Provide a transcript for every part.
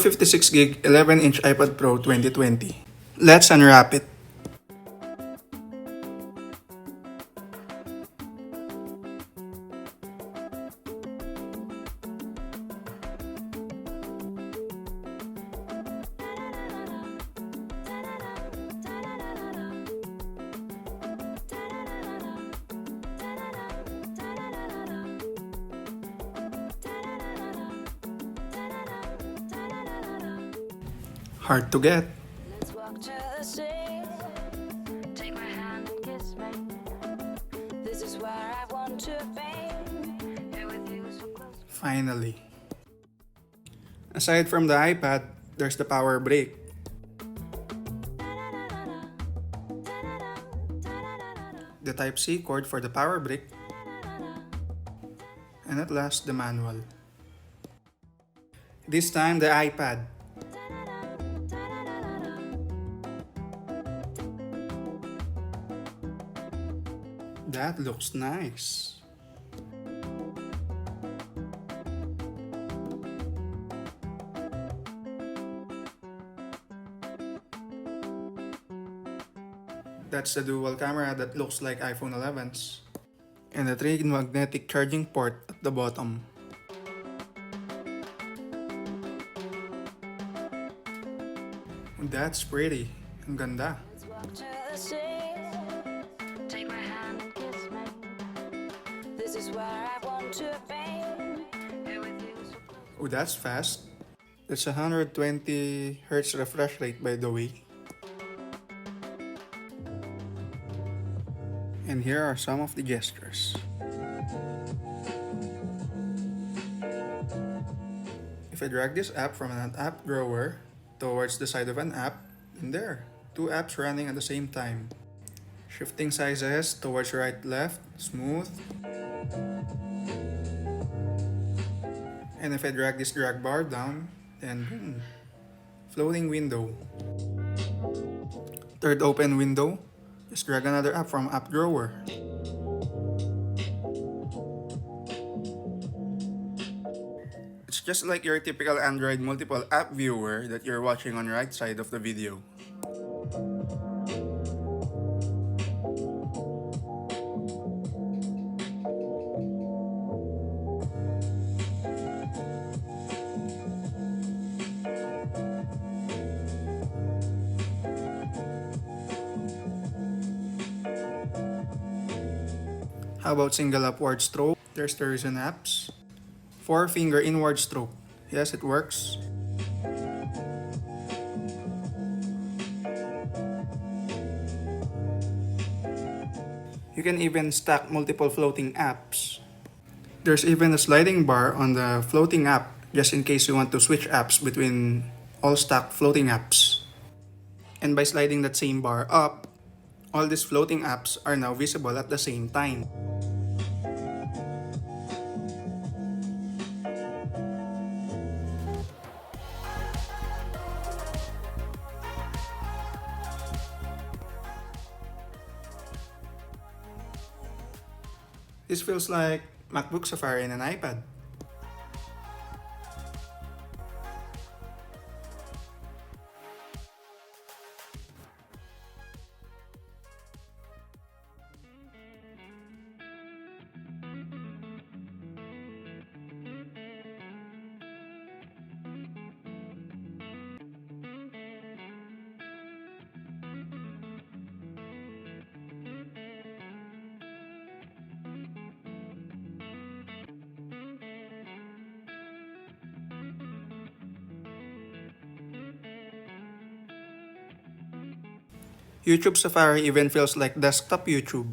256 gig 11-inch iPad Pro 2020. Let's unwrap it. Hard to get. Let's walk to the sea. Take my hand and kiss me. This is where I want to be. Here with you so close. Finally. Aside from the iPad, there's the power brick. The Type-C cord for the power brick. And at last, the manual. This time, the iPad. That looks nice. That's the dual camera that looks like iPhone 11's. And the 3 magnetic charging port at the bottom. That's pretty. Ang ganda. Let's walk to the sea. Take my hand and kiss me. This is where I want to be. Here with you so close. Oh, that's fast. That's 120 Hz refresh rate, by the way. And here are some of the gestures. If I drag this app from an app drawer towards the side of an app, and there, 2 apps running at the same time. Shifting sizes towards right, left, smooth. And if I drag this drag bar down, then boom, floating window. Third open window, just drag another app from app drawer. It's just like your typical Android multiple app viewer that you're watching on right side of the video. How about single upward stroke? There's the recent apps. 4-finger inward stroke. Yes, it works. You can even stack multiple floating apps. There's even a sliding bar on the floating app just in case you want to switch apps between all stacked floating apps. And by sliding that same bar up, all these floating apps are now visible at the same time. This feels like MacBook Safari and an iPad. YouTube Safari even feels like desktop YouTube.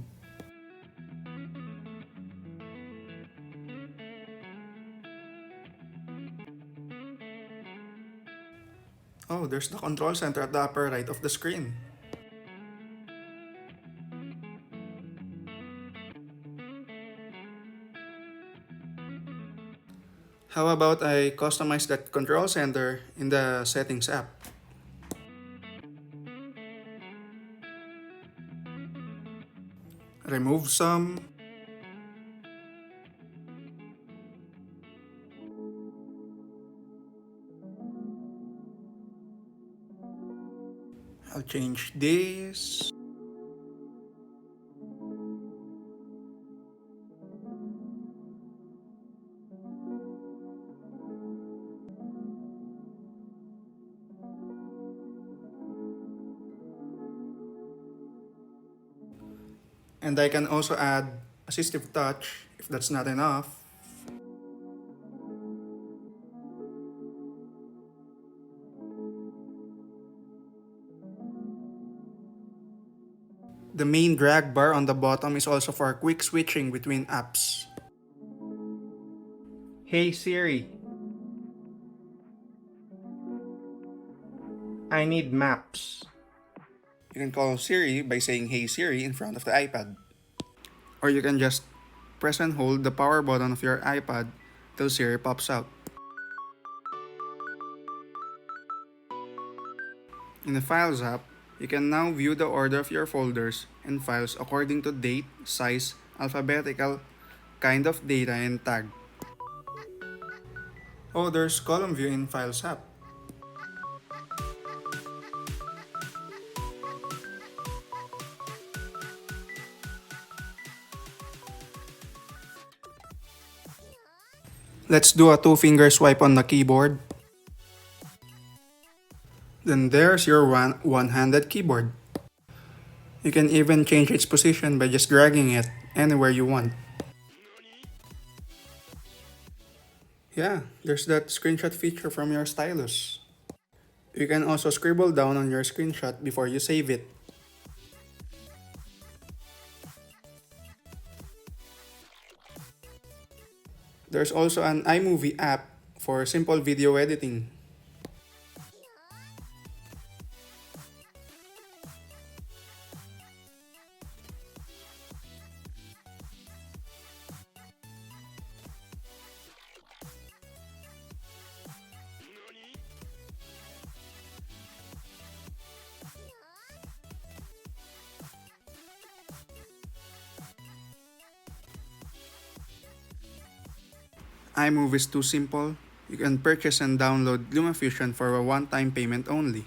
Oh, there's the control center at the upper right of the screen. How about I customize that control center in the settings app? Remove some. I'll change this. And I can also add assistive touch if that's not enough. The main drag bar on the bottom is also for quick switching between apps. Hey Siri, I need maps. You can call Siri by saying Hey Siri in front of the iPad. Or you can just press and hold the power button of your iPad till Siri pops out. In the Files app, you can now view the order of your folders and files according to date, size, alphabetical, kind of data, and tag. Oh, there's column view in Files app. Let's do a two-finger swipe on the keyboard. Then there's your one-handed keyboard. You can even change its position by just dragging it anywhere you want. Yeah, there's that screenshot feature from your stylus. You can also scribble down on your screenshot before you save it. There's also an iMovie app for simple video editing. iMovie is too simple. You can purchase and download LumaFusion for a one-time payment only.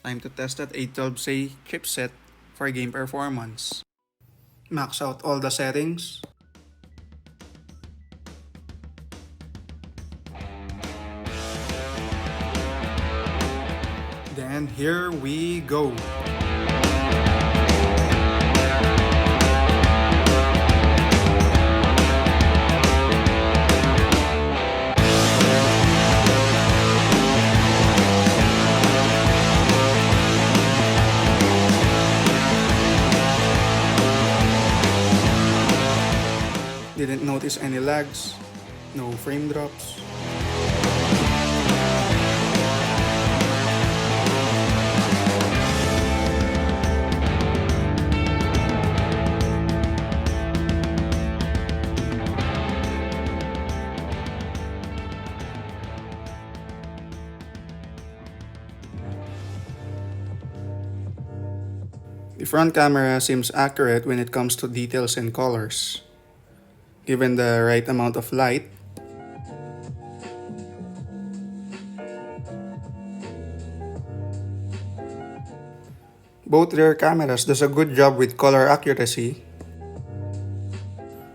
Time to test that A12C chipset for game performance. Max out all the settings. Then here we go. Didn't notice any lags, no frame drops. The front camera seems accurate when it comes to details and colors. Given the right amount of light, both rear cameras does a good job with color accuracy,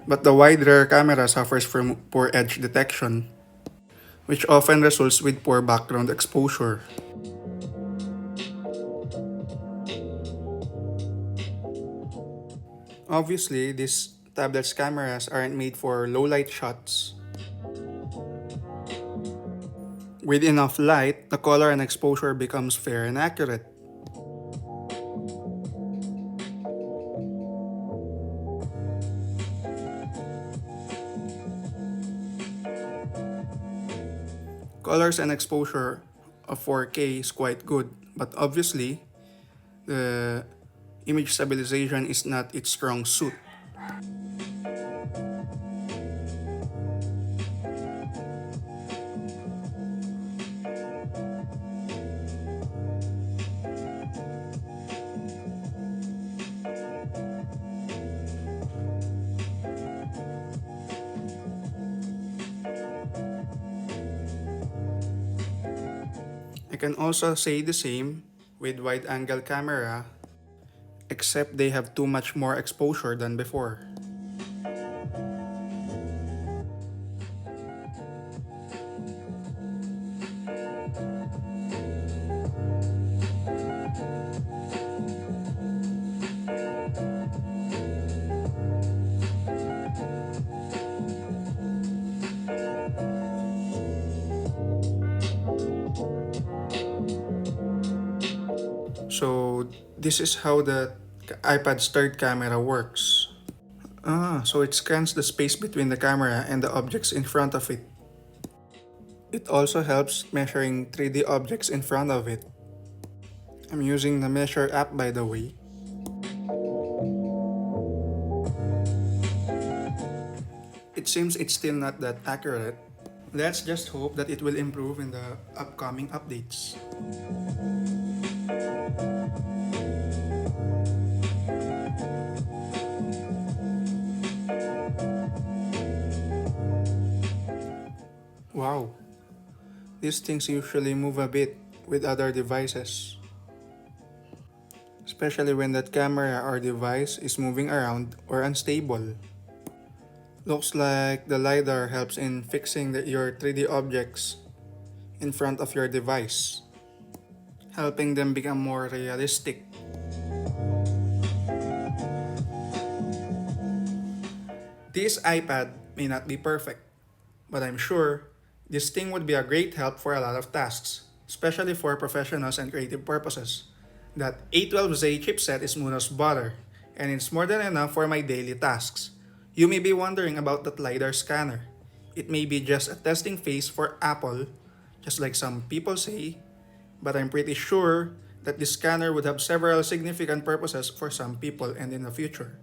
but the wide rear camera suffers from poor edge detection, which often results with poor background exposure. Obviously, these tablet's cameras aren't made for low light shots. With enough light, the color and exposure becomes fair and accurate. Colors and exposure of 4K is quite good, but obviously, the image stabilization is not its strong suit. I can also say the same with wide-angle camera, except they have too much more exposure than before. So this is how the iPad's third camera works. So it scans the space between the camera and the objects in front of it. It also helps measuring 3D objects in front of it. I'm using the Measure app, by the way. It seems it's still not that accurate. Let's just hope that it will improve in the upcoming updates. Wow, these things usually move a bit with other devices, especially when that camera or device is moving around or unstable. Looks like the lidar helps in fixing your 3D objects in front of your device, helping them become more realistic. This iPad may not be perfect, but I'm sure this thing would be a great help for a lot of tasks, especially for professionals and creative purposes. That A12Z chipset is smooth as butter, and it's more than enough for my daily tasks. You may be wondering about that LiDAR scanner. It may be just a testing phase for Apple, just like some people say, but I'm pretty sure that this scanner would have several significant purposes for some people and in the future.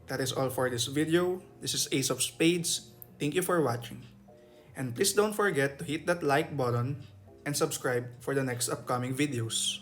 That is all for this video. This is Ace of Spades. Thank you for watching. And please don't forget to hit that like button and subscribe for the next upcoming videos.